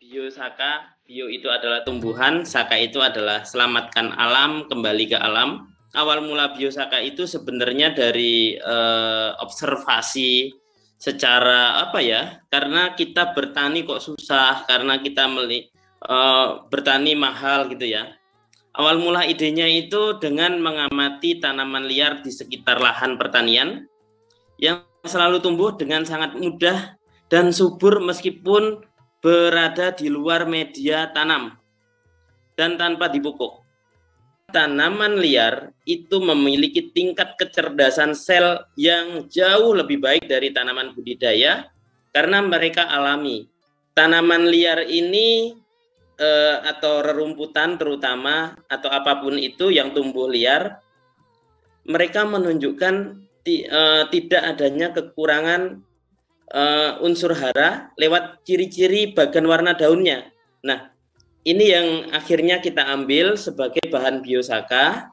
Bio Saka, bio itu adalah tumbuhan, Saka itu adalah selamatkan alam, kembali ke alam. Awal mula Bio Saka itu sebenarnya dari observasi secara apa ya? Karena kita bertani kok susah, karena kita bertani mahal gitu ya. Awal mula idenya itu dengan mengamati tanaman liar di sekitar lahan pertanian yang selalu tumbuh dengan sangat mudah dan subur meskipun berada di luar media tanam dan tanpa dipupuk. Tanaman liar itu memiliki tingkat kecerdasan sel yang jauh lebih baik dari tanaman budidaya karena mereka alami. Tanaman liar ini atau rerumputan terutama atau apapun itu yang tumbuh liar, mereka menunjukkan tidak adanya kekurangan unsur hara lewat ciri-ciri bagian warna daunnya. Nah, ini yang akhirnya kita ambil sebagai bahan biosaka.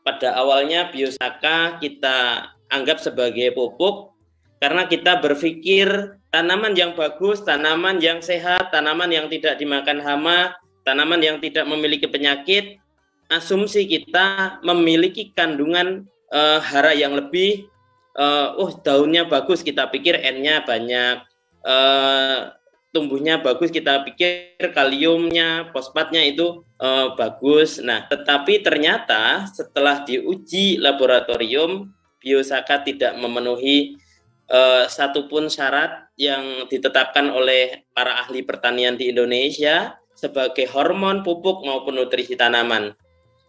Pada awalnya biosaka kita anggap sebagai pupuk karena kita berpikir tanaman yang bagus, tanaman yang sehat, tanaman yang tidak dimakan hama, tanaman yang tidak memiliki penyakit, asumsi kita memiliki kandungan hara yang lebih. Daunnya bagus, kita pikir N-nya banyak, tumbuhnya bagus, kita pikir kaliumnya, fosfatnya itu bagus. Nah, tetapi ternyata setelah diuji laboratorium, biosaka tidak memenuhi satupun syarat yang ditetapkan oleh para ahli pertanian di Indonesia sebagai hormon, pupuk maupun nutrisi tanaman.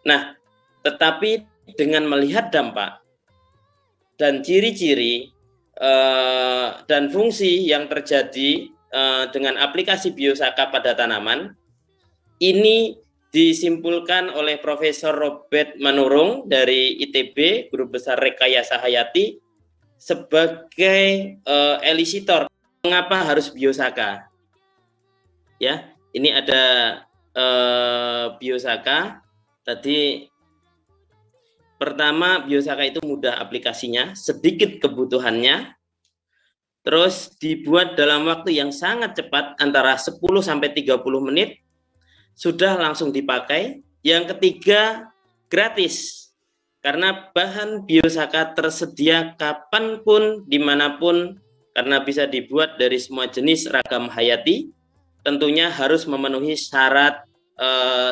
Nah, tetapi dengan melihat dampak dan ciri-ciri dan fungsi yang terjadi dengan aplikasi biosaka pada tanaman, ini disimpulkan oleh Profesor Robert Manurung dari ITB, Guru Besar Rekayasa Hayati, sebagai elisitor. Mengapa harus biosaka? Ya, ini ada biosaka. Tadi pertama, biosaka itu mudah aplikasinya, sedikit kebutuhannya, terus dibuat dalam waktu yang sangat cepat, antara 10 sampai 30 menit, sudah langsung dipakai. Yang ketiga, gratis. Karena bahan biosaka tersedia kapanpun, dimanapun, karena bisa dibuat dari semua jenis ragam hayati, tentunya harus memenuhi syarat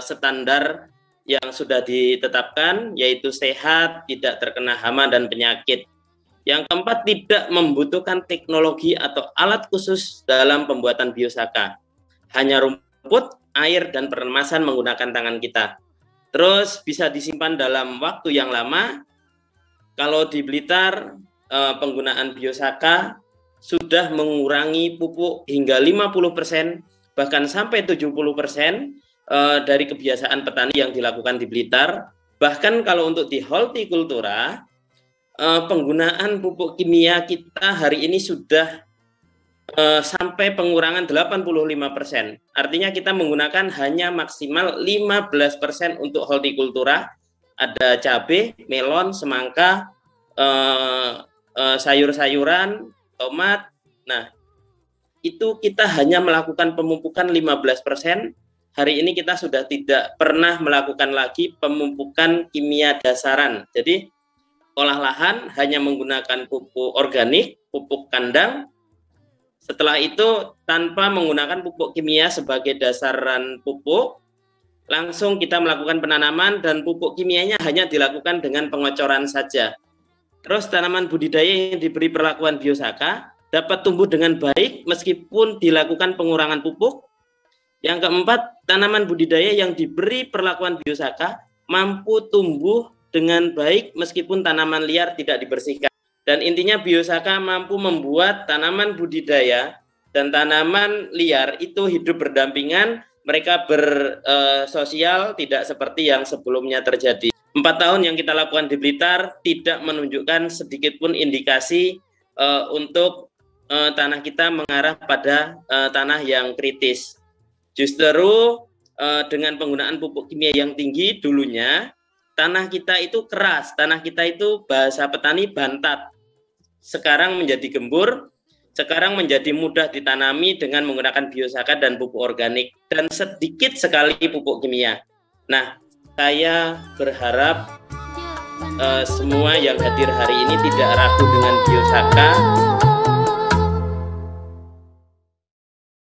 standar yang sudah ditetapkan, yaitu sehat, tidak terkena hama dan penyakit. Yang keempat, tidak membutuhkan teknologi atau alat khusus dalam pembuatan biosaka. Hanya rumput, air, dan peremasan menggunakan tangan kita. Terus bisa disimpan dalam waktu yang lama. Kalau di Blitar, penggunaan biosaka sudah mengurangi pupuk hingga 50%, bahkan sampai 70% dari kebiasaan petani yang dilakukan di Blitar. Bahkan kalau untuk di hortikultura, penggunaan pupuk kimia kita hari ini sudah sampai pengurangan 85%. Artinya kita menggunakan hanya maksimal 15% untuk hortikultura. Ada cabai, melon, semangka, sayur-sayuran, tomat. Nah, itu kita hanya melakukan pemupukan 15%. Hari ini kita sudah tidak pernah melakukan lagi pemupukan kimia dasaran. Jadi olah lahan hanya menggunakan pupuk organik, pupuk kandang. Setelah itu tanpa menggunakan pupuk kimia sebagai dasaran pupuk, langsung kita melakukan penanaman dan pupuk kimianya hanya dilakukan dengan pengocoran saja. Terus tanaman budidaya yang diberi perlakuan biosaka dapat tumbuh dengan baik meskipun dilakukan pengurangan pupuk. Yang keempat, tanaman budidaya yang diberi perlakuan biosaka mampu tumbuh dengan baik meskipun tanaman liar tidak dibersihkan. Dan intinya biosaka mampu membuat tanaman budidaya dan tanaman liar itu hidup berdampingan, mereka bersosial, tidak seperti yang sebelumnya terjadi. 4 tahun yang kita lakukan di Blitar tidak menunjukkan sedikit pun indikasi untuk tanah kita mengarah pada tanah yang kritis. Justru dengan penggunaan pupuk kimia yang tinggi dulunya, tanah kita itu keras, tanah kita itu bahasa petani bantat. Sekarang menjadi gembur, sekarang menjadi mudah ditanami dengan menggunakan biosaka dan pupuk organik dan sedikit sekali pupuk kimia. Nah, saya berharap semua yang hadir hari ini tidak ragu dengan biosaka